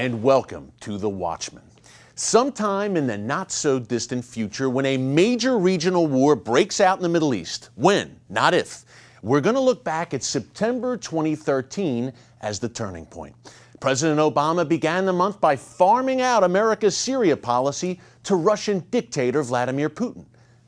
and welcome to the Watchman. Sometime in the not-so-distant future, when a major regional war breaks out in the Middle East, when, not if, we're going to look back at September 2013 as the turning point. President Obama began the month by farming out America's Syria policy to Russian dictator Vladimir Putin.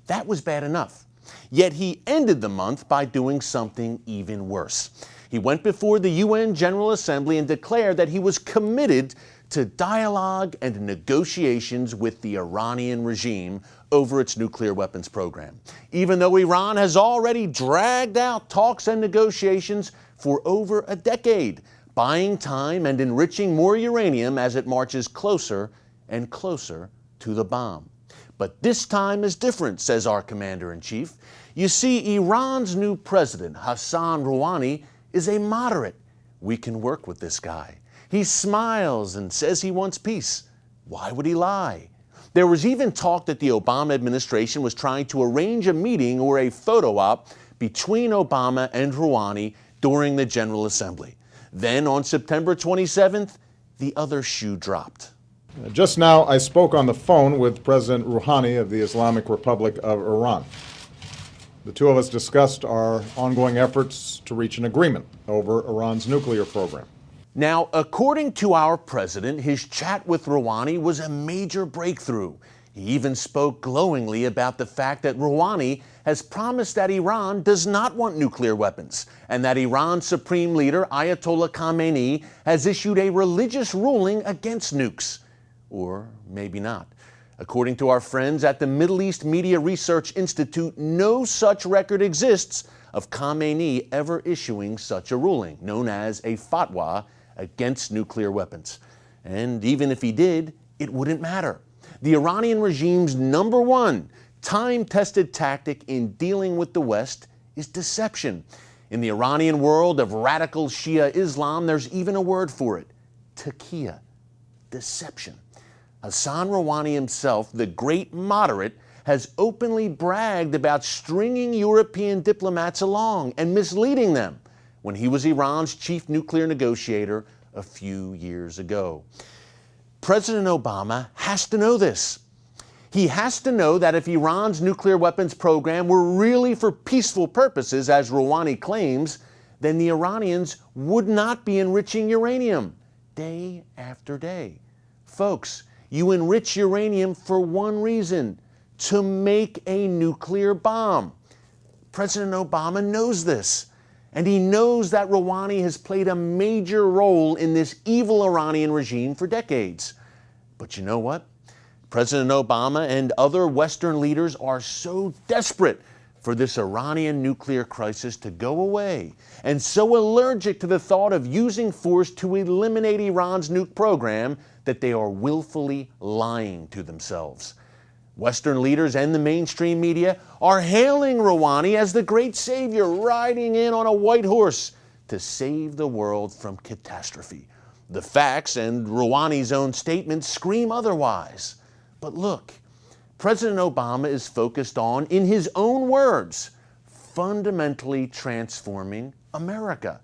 That was bad enough. Yet he ended the month by doing something even worse. He went before the UN General Assembly and declared that he was committed to dialogue and negotiations with the Iranian regime over its nuclear weapons program, even though Iran has already dragged out talks and negotiations for over a decade, buying time and enriching more uranium as it marches closer and closer to the bomb. But this time is different, says our commander-in-chief. You see, Iran's new president, Hassan Rouhani, is a moderate. We can work with this guy. He smiles and says he wants peace. Why would he lie? There was even talk that the Obama administration was trying to arrange a meeting or a photo op between Obama and Rouhani during the General Assembly. Then on September 27th, the other shoe dropped. Just now, I spoke on the phone with President Rouhani of the Islamic Republic of Iran. The two of us discussed our ongoing efforts to reach an agreement over Iran's nuclear program. Now, according to our president, his chat with Rouhani was a major breakthrough. He even spoke glowingly about the fact that Rouhani has promised that Iran does not want nuclear weapons, and that Iran's supreme leader, Ayatollah Khamenei, has issued a religious ruling against nukes. Or maybe not. According to our friends at the Middle East Media Research Institute, no such record exists of Khamenei ever issuing such a ruling, known as a fatwa against nuclear weapons. And even if he did, it wouldn't matter. The Iranian regime's number one time-tested tactic in dealing with the West is deception. In the Iranian world of radical Shia Islam, there's even a word for it: taqiyya, deception. Hassan Rouhani himself, the great moderate, has openly bragged about stringing European diplomats along and misleading them when he was Iran's chief nuclear negotiator a few years ago. President Obama has to know this. He has to know that if Iran's nuclear weapons program were really for peaceful purposes, as Rouhani claims, then the Iranians would not be enriching uranium day after day. Folks, you enrich uranium for one reason: to make a nuclear bomb. President Obama knows this, and he knows that Rouhani has played a major role in this evil Iranian regime for decades. But you know what? President Obama and other Western leaders are so desperate for this Iranian nuclear crisis to go away, and so allergic to the thought of using force to eliminate Iran's nuke program, that they are willfully lying to themselves. Western leaders and the mainstream media are hailing Rouhani as the great savior riding in on a white horse to save the world from catastrophe. The facts and Rouhani's own statements scream otherwise. But look, President Obama is focused on, in his own words, fundamentally transforming America.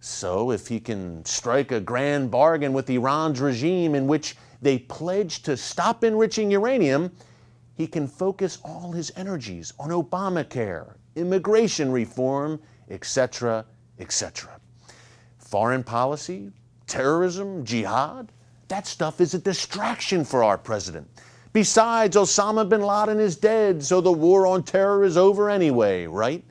So if he can strike a grand bargain with Iran's regime in which they pledge to stop enriching uranium, he can focus all his energies on Obamacare, immigration reform, etc., etc. Foreign policy, terrorism, jihad, that stuff is a distraction for our president. Besides, Osama bin Laden is dead, so the war on terror is over anyway, right?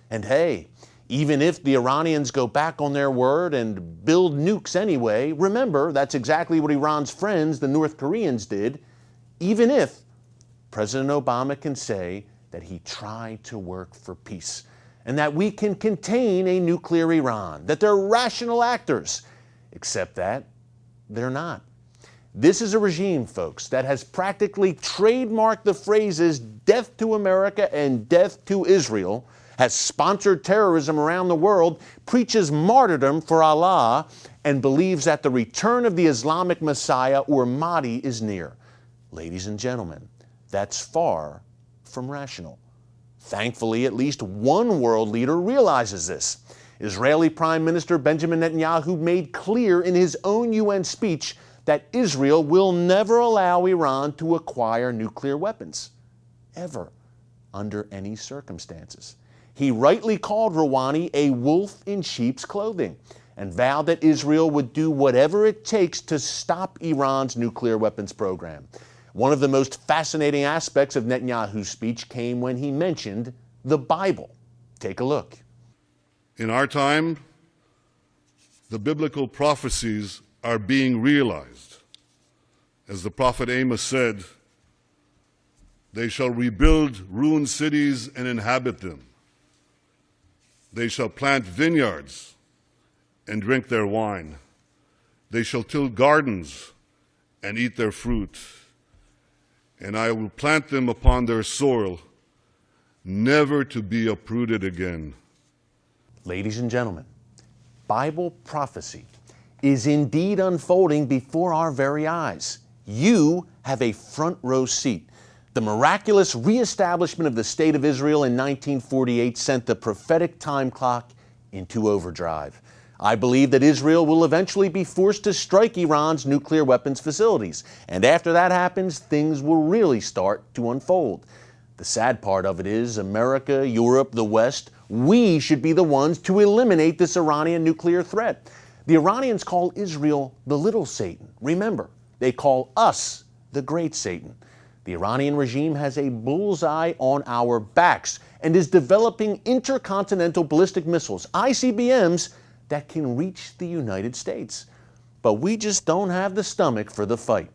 And hey, even if the Iranians go back on their word and build nukes anyway, remember, that's exactly what Iran's friends, the North Koreans, did. Even if, President Obama can say that he tried to work for peace, and that we can contain a nuclear Iran, that they're rational actors, except that they're not. This is a regime, folks, that has practically trademarked the phrases "death to America" and "death to Israel," has sponsored terrorism around the world, preaches martyrdom for Allah, and believes that the return of the Islamic Messiah or Mahdi is near. Ladies and gentlemen, that's far from rational. Thankfully, at least one world leader realizes this. Israeli Prime Minister Benjamin Netanyahu made clear in his own UN speech that Israel will never allow Iran to acquire nuclear weapons, ever, under any circumstances. He rightly called Rouhani a wolf in sheep's clothing and vowed that Israel would do whatever it takes to stop Iran's nuclear weapons program. One of the most fascinating aspects of Netanyahu's speech came when he mentioned the Bible. Take a look. In our time, the biblical prophecies are being realized. As the prophet Amos said, they shall rebuild ruined cities and inhabit them. They shall plant vineyards and drink their wine. They shall till gardens and eat their fruit. And I will plant them upon their soil, never to be uprooted again. Ladies and gentlemen, Bible prophecy is indeed unfolding before our very eyes. You have a front row seat. The miraculous reestablishment of the State of Israel in 1948 sent the prophetic time clock into overdrive. I believe that Israel will eventually be forced to strike Iran's nuclear weapons facilities. And after that happens, things will really start to unfold. The sad part of it is America, Europe, the West, we should be the ones to eliminate this Iranian nuclear threat. The Iranians call Israel the little Satan. Remember, they call us the great Satan. The Iranian regime has a bullseye on our backs and is developing intercontinental ballistic missiles, ICBMs, that can reach the United States. But we just don't have the stomach for the fight.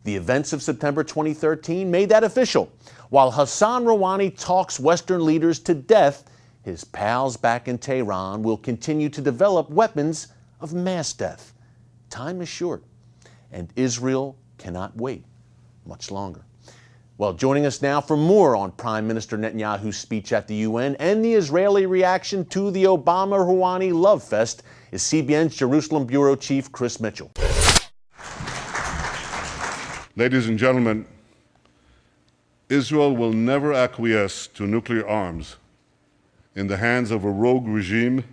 The events of September 2013 made that official. While Hassan Rouhani talks Western leaders to death, his pals back in Tehran will continue to develop weapons of mass death. Time is short, and Israel cannot wait much longer. Well, joining us now for more on Prime Minister Netanyahu's speech at the UN and the Israeli reaction to the Obama-Rouhani love fest is CBN's Jerusalem Bureau Chief Chris Mitchell. Ladies and gentlemen, Israel will never acquiesce to nuclear arms in the hands of a rogue regime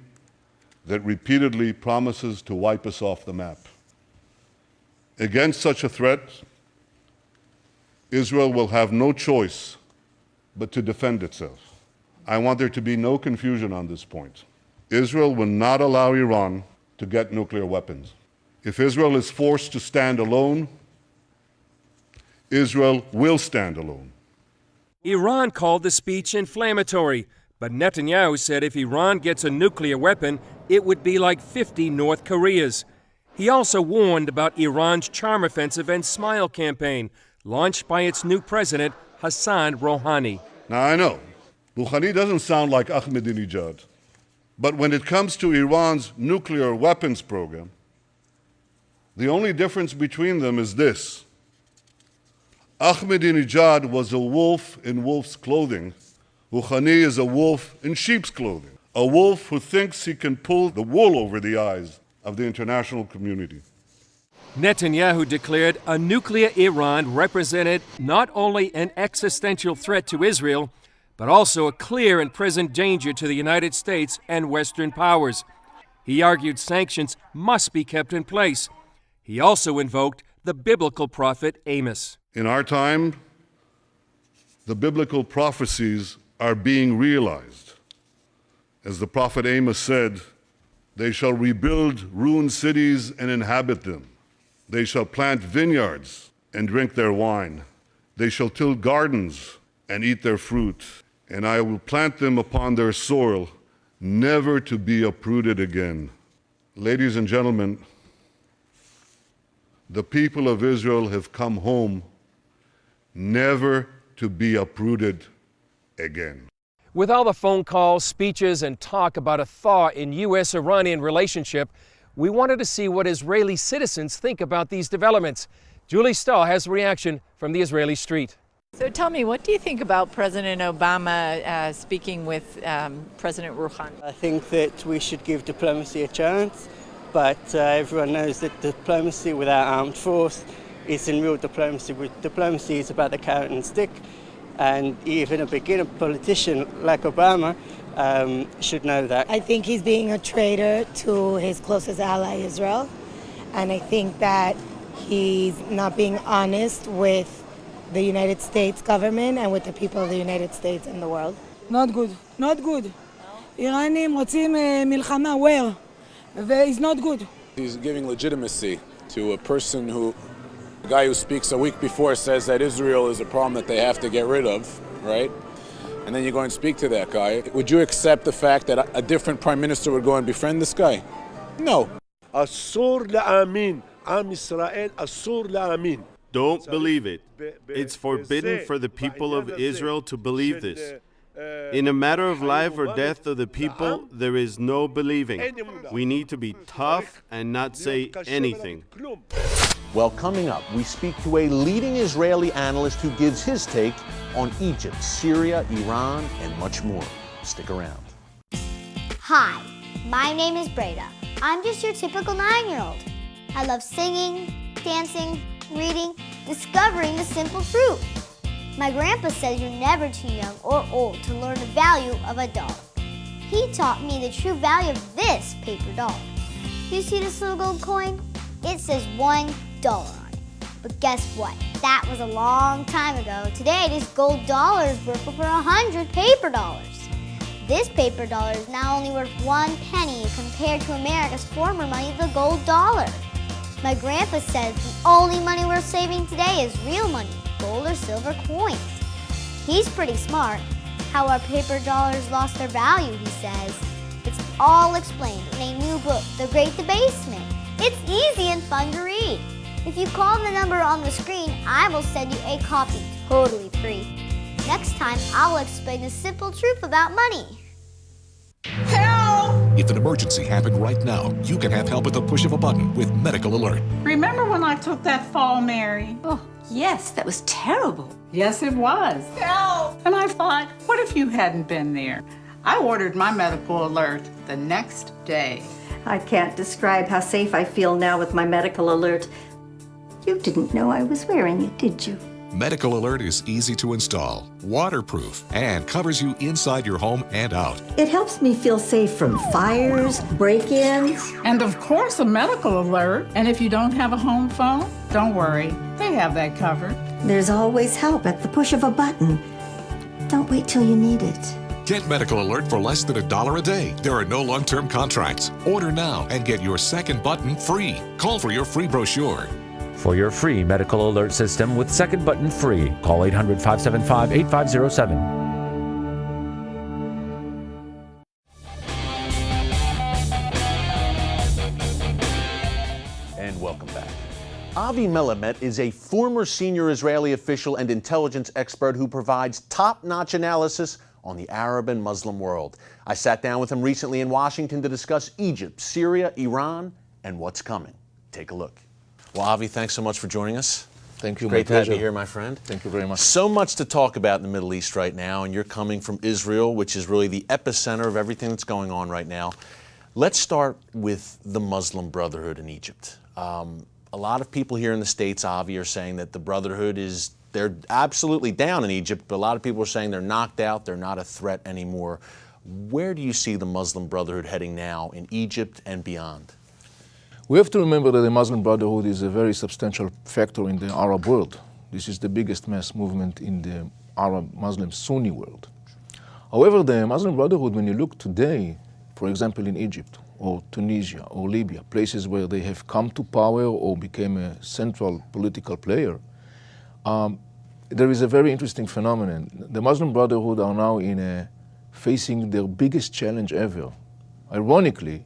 that repeatedly promises to wipe us off the map. Against such a threat, Israel will have no choice but to defend itself. I want there to be no confusion on this point. Israel will not allow Iran to get nuclear weapons. If Israel is forced to stand alone, Israel will stand alone. Iran called the speech inflammatory, but Netanyahu said if Iran gets a nuclear weapon, it would be like 50 North Koreas. He also warned about Iran's charm offensive and smile campaign, launched by its new president, Hassan Rouhani. Now, I know, Rouhani doesn't sound like Ahmadinejad, but when it comes to Iran's nuclear weapons program, the only difference between them is this. Ahmadinejad was a wolf in wolf's clothing. Rouhani is a wolf in sheep's clothing, a wolf who thinks he can pull the wool over the eyes of the international community. Netanyahu declared a nuclear Iran represented not only an existential threat to Israel, but also a clear and present danger to the United States and Western powers. He argued sanctions must be kept in place. He also invoked the biblical prophet Amos. In our time, the biblical prophecies are being realized. As the prophet Amos said, they shall rebuild ruined cities and inhabit them. They shall plant vineyards and drink their wine. They shall till gardens and eat their fruit. And I will plant them upon their soil, never to be uprooted again. Ladies and gentlemen, the people of Israel have come home, never to be uprooted again. With all the phone calls, speeches, and talk about a thaw in U.S.-Iranian relationship, we wanted to see what Israeli citizens think about these developments. Julie Stahl has a reaction from the Israeli street. So tell me, what do you think about President Obama speaking with President Rouhani? I think that we should give diplomacy a chance, but everyone knows that diplomacy without armed force isn't real diplomacy. Diplomacy is about the carrot and stick, and even a beginner politician like Obama should know that. I think he's being a traitor to his closest ally, Israel, and I think that He's not being honest with the United States government and with the people of the United States and the world. Not good, not good. Iranians רוצים מלחמה, where? It's not good. He's giving legitimacy to a person who, a guy who speaks a week before says that Israel is a problem that they have to get rid of, right? And then you go and speak to that guy. Would you accept the fact that a different prime minister would go and befriend this guy? No. אסור להאמין, עם ישראל אסור להאמין. Don't believe it. It's forbidden for the people of Israel to believe this. In a matter of life or death of the people, there is no believing. We need to be tough and not say anything. Well, coming up, we speak to a leading Israeli analyst who gives his take on Egypt, Syria, Iran, and much more. Stick around. Hi, my name is Breda. I'm just your typical 9-year-old. I love singing, dancing, reading, discovering the simple truth. My grandpa says you're never too young or old to learn the value of a dollar. He taught me the true value of this paper dollar. You see this little gold coin? It says $1 on it. But guess what? That was a long time ago. Today, this gold dollar is worth over 100 paper dollars. This paper dollar is now only worth 1 penny compared to America's former money, the gold dollar. My grandpa says the only money worth saving today is real money, gold or silver coins. He's pretty smart. How our paper dollars lost their value, he says. It's all explained in a new book, The Great Debasement. It's easy and fun to read. If you call the number on the screen, I will send you a copy totally free. Next time, I will explain the simple truth about money. If an emergency happened right now, you can have help at the push of a button with Medical Alert. Remember when I took that fall, Mary? Oh, yes, that was terrible. Yes, it was. Help! And I thought, what if you hadn't been there? I ordered my Medical Alert the next day. I can't describe how safe I feel now with my Medical Alert. You didn't know I was wearing it, did you? Medical Alert is easy to install, waterproof, and covers you inside your home and out. It helps me feel safe from fires, break-ins. And of course, a Medical Alert. And if you don't have a home phone, don't worry. They have that covered. There's always help at the push of a button. Don't wait till you need it. Get Medical Alert for less than $1 a day. There are no long-term contracts. Order now and get your second button free. Call for your free brochure. For your free Medical Alert system with second button free, call 800-575-8507. And welcome back. Avi Melamed is a former senior Israeli official and intelligence expert who provides top-notch analysis on the Arab and Muslim world. I sat down with him recently in Washington to discuss Egypt, Syria, Iran, and what's coming. Take a look. Well, Avi, thanks so much for joining us. Thank you. Great to have you here, my friend. Thank you very much. So much to talk about in the Middle East right now, and you're coming from Israel, which is really the epicenter of everything that's going on right now. Let's start with the Muslim Brotherhood in Egypt. A lot of people here in the States, Avi, are saying that the Brotherhood they're absolutely down in Egypt, but a lot of people are saying they're knocked out, they're not a threat anymore. Where do you see the Muslim Brotherhood heading now in Egypt and beyond? We have to remember that the Muslim Brotherhood is a very substantial factor in the Arab world. This is the biggest mass movement in the Arab Muslim Sunni world. However, the Muslim Brotherhood, when you look today, for example, in Egypt or Tunisia or Libya, places where they have come to power or became a central political player, there is a very interesting phenomenon. The Muslim Brotherhood are now facing their biggest challenge ever. Ironically,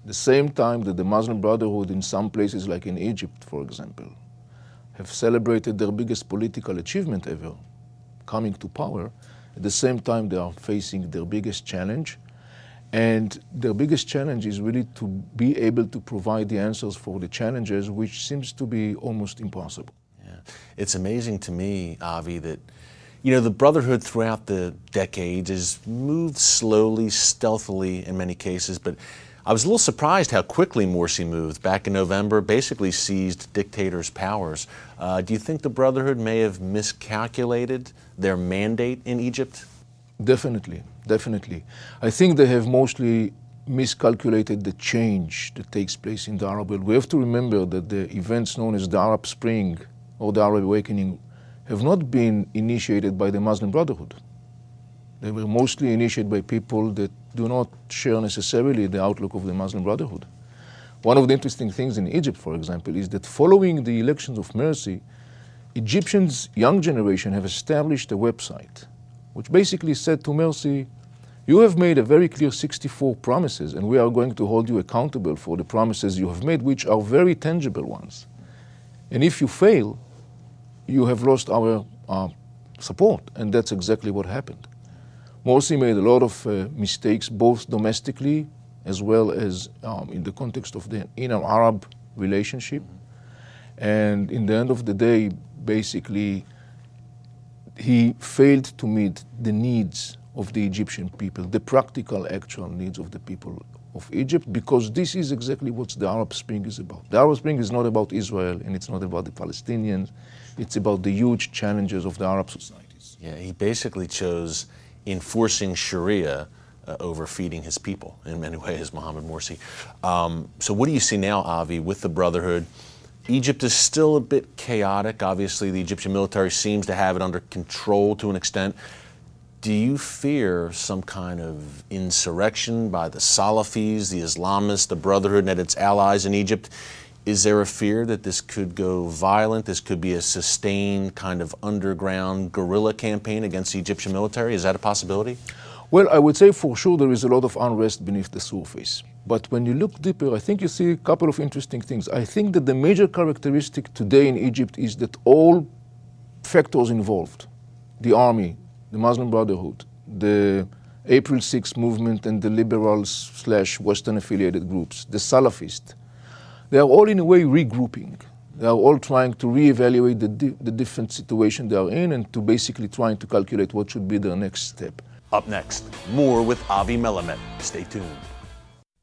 the same time that the Muslim Brotherhood in some places like in Egypt, for example, have celebrated their biggest political achievement ever, coming to power, at the same time they are facing their biggest challenge. And their biggest challenge is really to be able to provide the answers for the challenges, which seems to be almost impossible. Yeah. It's amazing to me, Avi, that the Brotherhood throughout the decades has moved slowly, stealthily in many cases, but I was a little surprised how quickly Morsi moved. Back in November, basically seized dictators' powers. Do you think the Brotherhood may have miscalculated their mandate in Egypt? Definitely, definitely. I think they have mostly miscalculated the change that takes place in the Arab world. We have to remember that the events known as the Arab Spring or the Arab Awakening have not been initiated by the Muslim Brotherhood. They were mostly initiated by people that do not share necessarily the outlook of the Muslim Brotherhood. One of the interesting things in Egypt, for example, is that following the elections of Morsi, Egyptians' young generation have established a website which basically said to Morsi, you have made a very clear 64 promises, and we are going to hold you accountable for the promises you have made, which are very tangible ones. And if you fail, you have lost our support, and that's exactly what happened. Morsi made a lot of mistakes, both domestically as well as in the context of the inner Arab relationship. And in the end of the day, basically, he failed to meet the needs of the Egyptian people, the practical, actual needs of the people of Egypt, because this is exactly what the Arab Spring is about. The Arab Spring is not about Israel, and it's not about the Palestinians. It's about the huge challenges of the Arab societies. Yeah, he basically chose enforcing Sharia over feeding his people in many ways, Mohammed Morsi. So what do you see now, Avi, with the Brotherhood? Egypt is still a bit chaotic. Obviously, the Egyptian military seems to have it under control to an extent. Do you fear some kind of insurrection by the Salafis, the Islamists, the Brotherhood, and its allies in Egypt? Is there a fear that this could go violent? This could be a sustained kind of underground guerrilla campaign against the Egyptian military? Is that a possibility? Well, I would say for sure there is a lot of unrest beneath the surface. But when you look deeper, I think you see a couple of interesting things. I think that the major characteristic today in Egypt is that all factors involved, the army, the Muslim Brotherhood, the April 6 movement and the liberals/Western affiliated groups, the Salafists, they are all in a way regrouping. They are all trying to reevaluate the different situation they are in and to basically trying to calculate what should be their next step. Up next, more with Avi Melamed. Stay tuned.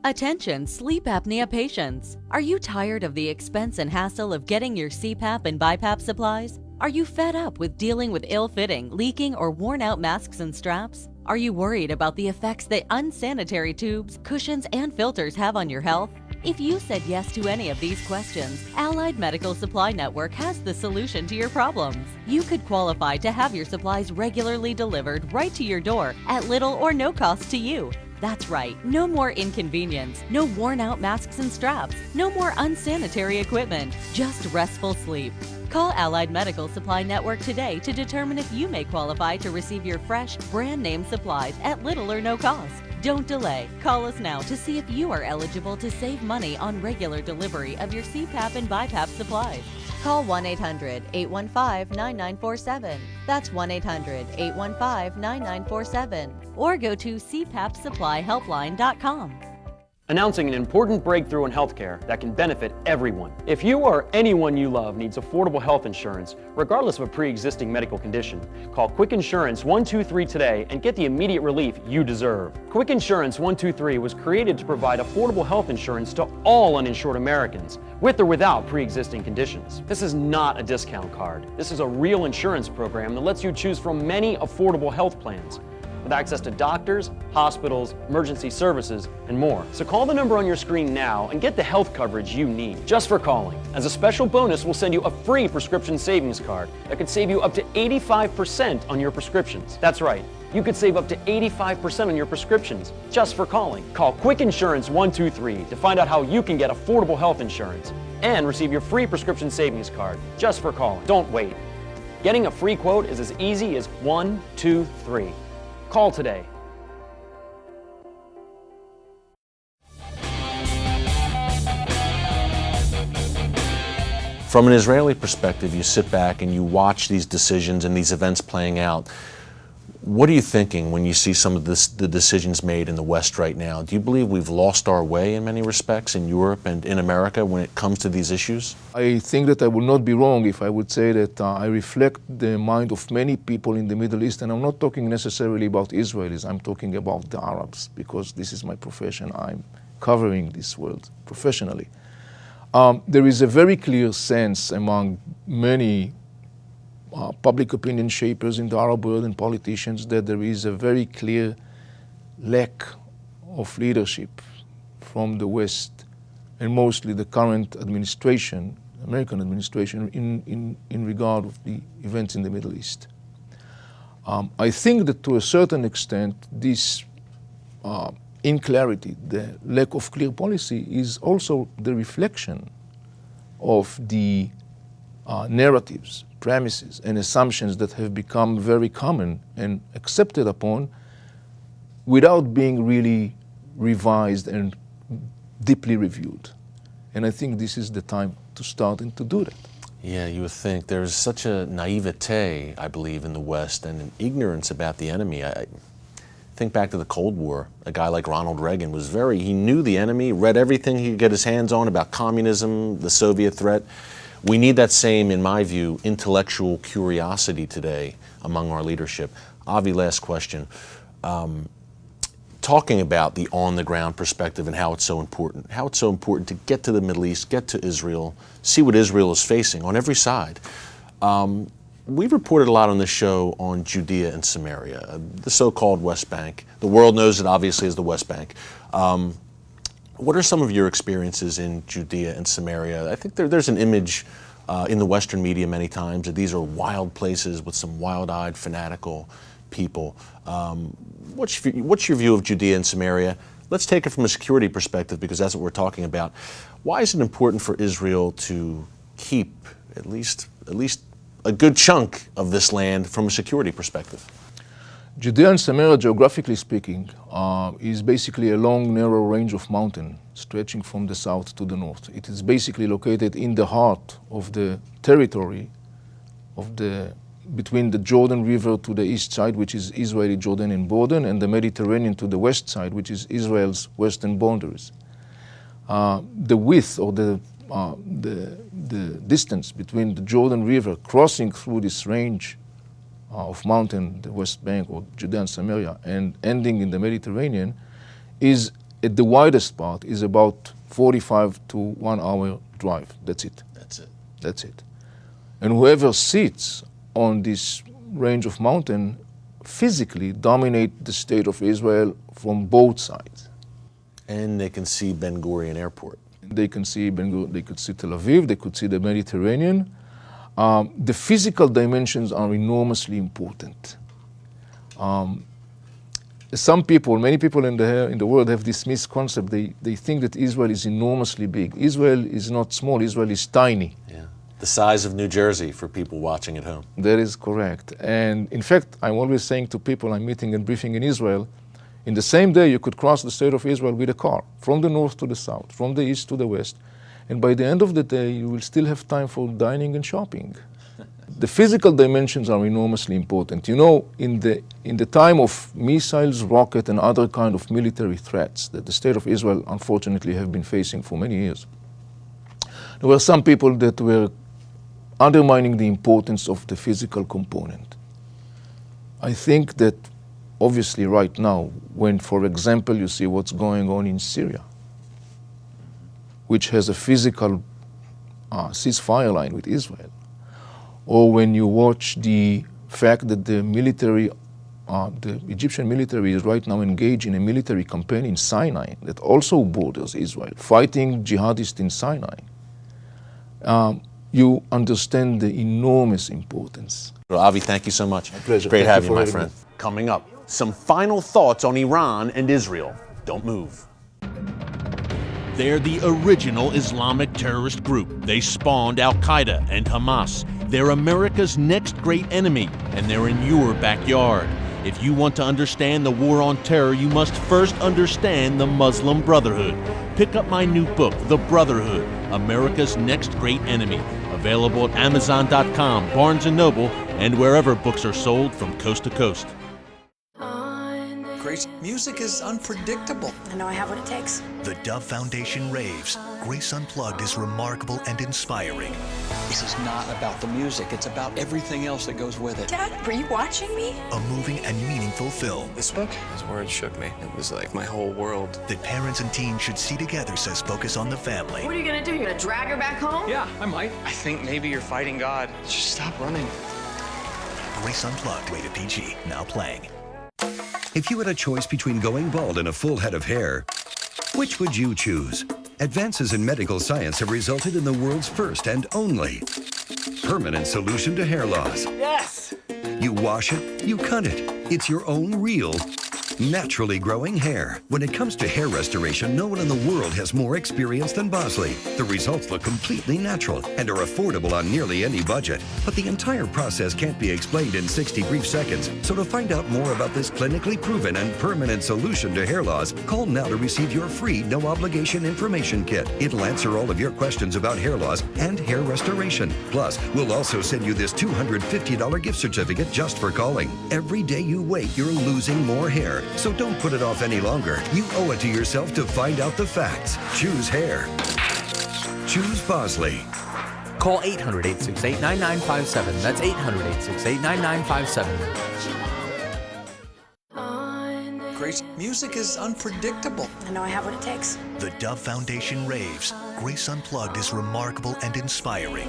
Attention sleep apnea patients. Are you tired of the expense and hassle of getting your CPAP and BiPAP supplies? Are you fed up with dealing with ill-fitting, leaking, or worn-out masks and straps? Are you worried about the effects that unsanitary tubes, cushions, and filters have on your health? If you said yes to any of these questions, Allied Medical Supply Network has the solution to your problems. You could qualify to have your supplies regularly delivered right to your door at little or no cost to you. That's right, no more inconvenience, no worn-out masks and straps, no more unsanitary equipment, just restful sleep. Call Allied Medical Supply Network today to determine if you may qualify to receive your fresh, brand-name supplies at little or no cost. Don't delay. Call us now to see if you are eligible to save money on regular delivery of your CPAP and BiPAP supplies. Call 1-800-815-9947. That's 1-800-815-9947. Or go to cpapsupplyhelpline.com. Announcing an important breakthrough in healthcare that can benefit everyone. If you or anyone you love needs affordable health insurance, regardless of a pre-existing medical condition, call Quick Insurance 123 today and get the immediate relief you deserve. Quick Insurance 123 was created to provide affordable health insurance to all uninsured Americans, with or without pre-existing conditions. This is not a discount card. This is a real insurance program that lets you choose from many affordable health plans, with access to doctors, hospitals, emergency services, and more. So call the number on your screen now and get the health coverage you need just for calling. As a special bonus, we'll send you a free prescription savings card that could save you up to 85% on your prescriptions. That's right, you could save up to 85% on your prescriptions just for calling. Call Quick Insurance 123 to find out how you can get affordable health insurance and receive your free prescription savings card just for calling. Don't wait. Getting a free quote is as easy as 1, 2, 3. Call today. From an Israeli perspective, you sit back and you watch these decisions and these events playing out. What are you thinking when you see some of the decisions made in the West right now? Do you believe we've lost our way in many respects in Europe and in America when it comes to these issues? I think that I would not be wrong if I would say that I reflect the mind of many people in the Middle East, and I'm not talking necessarily about Israelis, I'm talking about the Arabs, because this is my profession. I'm covering this world professionally. There is a very clear sense among many public opinion shapers in the Arab world and politicians that there is a very clear lack of leadership from the West, and mostly the current administration, American administration, in regard of the events in the Middle East. I think that to a certain extent, this inclarity, the lack of clear policy, is also the reflection of the narratives, premises, and assumptions that have become very common and accepted upon without being really revised and deeply reviewed. And I think this is the time to start and to do that. Yeah, you would think there's such a naivete, I believe, in the West and an ignorance about the enemy. I think back to the Cold War. A guy like Ronald Reagan he knew the enemy, read everything he could get his hands on about communism, the Soviet threat. We need that same, in my view, intellectual curiosity today among our leadership. Avi, last question. Talking about the on-the-ground perspective and how it's so important to get to the Middle East, get to Israel, see what Israel is facing on every side. We've reported a lot on this show on Judea and Samaria, the so-called West Bank. The world knows it obviously as the West Bank. What are some of your experiences in Judea and Samaria? I think there's an image in the Western media many times that these are wild places with some wild-eyed, fanatical people. What's your view of Judea and Samaria? Let's take it from a security perspective, because that's what we're talking about. Why is it important for Israel to keep at least a good chunk of this land from a security perspective? Judea and Samaria, geographically speaking, is basically a long, narrow range of mountain stretching from the south to the north. It is basically located in the heart of the territory between the Jordan River to the east side, which is Israeli-Jordanian border, and the Mediterranean to the west side, which is Israel's western boundaries. The width or the distance between the Jordan River crossing through this range of mountain, the West Bank or Judea and Samaria, and ending in the Mediterranean, is at the widest part is about 45 to 1 hour drive. That's it. That's it. And whoever sits on this range of mountain physically dominate the state of Israel from both sides. And they can see Ben Gurion Airport. They can see Ben Gurion, they could see Tel Aviv, they could see the Mediterranean. The physical dimensions are enormously important. Some people, many people in the world have this misconcept. They think that Israel is enormously big. Israel is not small, Israel is tiny. Yeah. The size of New Jersey for people watching at home. That is correct. And in fact, I'm always saying to people I'm meeting and briefing in Israel, in the same day you could cross the state of Israel with a car, from the north to the south, from the east to the west. And by the end of the day, you will still have time for dining and shopping. The physical dimensions are enormously important. You know, in the time of missiles, rocket, and other kind of military threats that the state of Israel, unfortunately, have been facing for many years, there were some people that were undermining the importance of the physical component. I think that, obviously, right now, when, for example, you see what's going on in Syria, which has a physical ceasefire line with Israel, or when you watch the fact that the Egyptian military is right now engaged in a military campaign in Sinai that also borders Israel, fighting jihadists in Sinai, you understand the enormous importance. Well, Avi, thank you so much. My pleasure. Great Thank having you, my for having friend. Coming up, some final thoughts on Iran and Israel. Don't move. They're the original Islamic terrorist group. They spawned Al-Qaeda and Hamas. They're America's next great enemy, and they're in your backyard. If you want to understand the war on terror, you must first understand the Muslim Brotherhood. Pick up my new book, The Brotherhood, America's Next Great Enemy. Available at Amazon.com, Barnes & Noble, and wherever books are sold from coast to coast. Grace, music is unpredictable. I know I have what it takes. The Dove Foundation raves. Grace Unplugged is remarkable and inspiring. This is not about the music. It's about everything else that goes with it. Dad, were you watching me? A moving and meaningful film. This book, his words shook me. It was like my whole world. That parents and teens should see together, says Focus on the Family. What are you gonna do? You're gonna drag her back home? Yeah, I might. I think maybe you're fighting God. Just stop running. Grace Unplugged, rated PG, now playing. If you had a choice between going bald and a full head of hair, Which would you choose? Advances in medical science have resulted in the world's first and only permanent solution to hair loss. Yes! You wash it, you cut it. It's your own real, naturally growing hair. When it comes to hair restoration, no one in the world has more experience than Bosley. The results look completely natural and are affordable on nearly any budget. But the entire process can't be explained in 60 brief seconds. So to find out more about this clinically proven and permanent solution to hair loss, call now to receive your free no-obligation information kit. It'll answer all of your questions about hair loss and hair restoration. Plus, we'll also send you this $250 gift certificate just for calling. Every day you wait, you're losing more hair. So don't put it off any longer. You owe it to yourself to find out the facts. Choose hair. Choose Bosley. Call 800-868-9957. That's 800-868-9957. Grace, music is unpredictable. I know I have what it takes. The Dove Foundation raves. Grace Unplugged is remarkable and inspiring.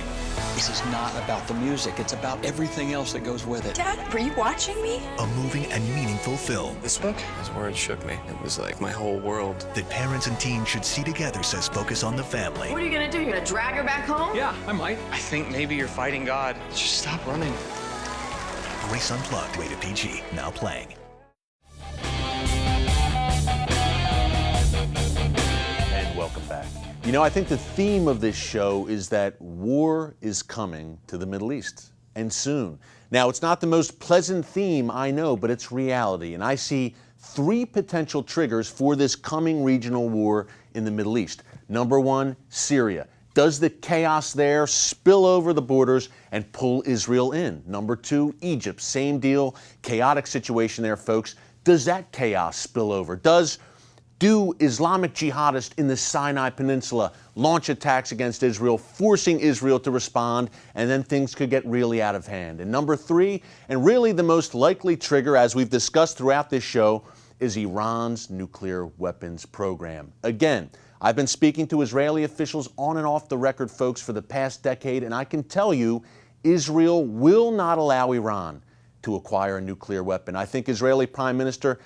This is not about the music. It's about everything else that goes with it. Dad, were you watching me? A moving and meaningful film. This book, his words shook me. It was like my whole world. That parents and teens should see together, says Focus on the Family. What are you gonna do? You're gonna drag her back home? Yeah, I might. I think maybe you're fighting God. Just stop running. Grace Unplugged, rated PG, now playing. And welcome back. You know, I think the theme of this show is that war is coming to the Middle East, and soon. Now, it's not the most pleasant theme, I know, but it's reality. And I see three potential triggers for this coming regional war in the Middle East. Number one, Syria. Does the chaos there spill over the borders and pull Israel in? Number two, Egypt. Same deal, chaotic situation there, folks. Does that chaos spill over? Do Islamic jihadists in the Sinai Peninsula launch attacks against Israel, forcing Israel to respond, and then things could get really out of hand? And number three, and really the most likely trigger, as we've discussed throughout this show, is Iran's nuclear weapons program. Again, I've been speaking to Israeli officials on and off the record, folks, for the past decade, and I can tell you, Israel will not allow Iran to acquire a nuclear weapon. I think Israeli Prime Minister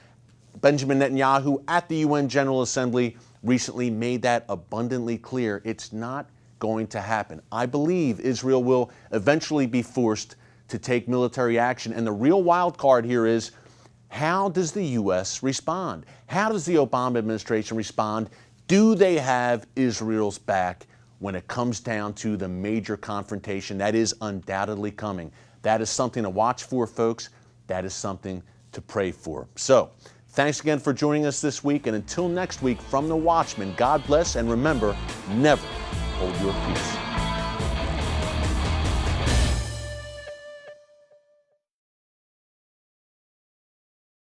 Benjamin Netanyahu at the UN General Assembly recently made that abundantly clear. It's not going to happen. I believe Israel will eventually be forced to take military action. And the real wild card here is, how does the U.S. respond? How does the Obama administration respond? Do they have Israel's back when it comes down to the major confrontation that is undoubtedly coming? That is something to watch for, folks. That is something to pray for. So, thanks again for joining us this week, and until next week from the Watchman, God bless, and remember, never hold your peace.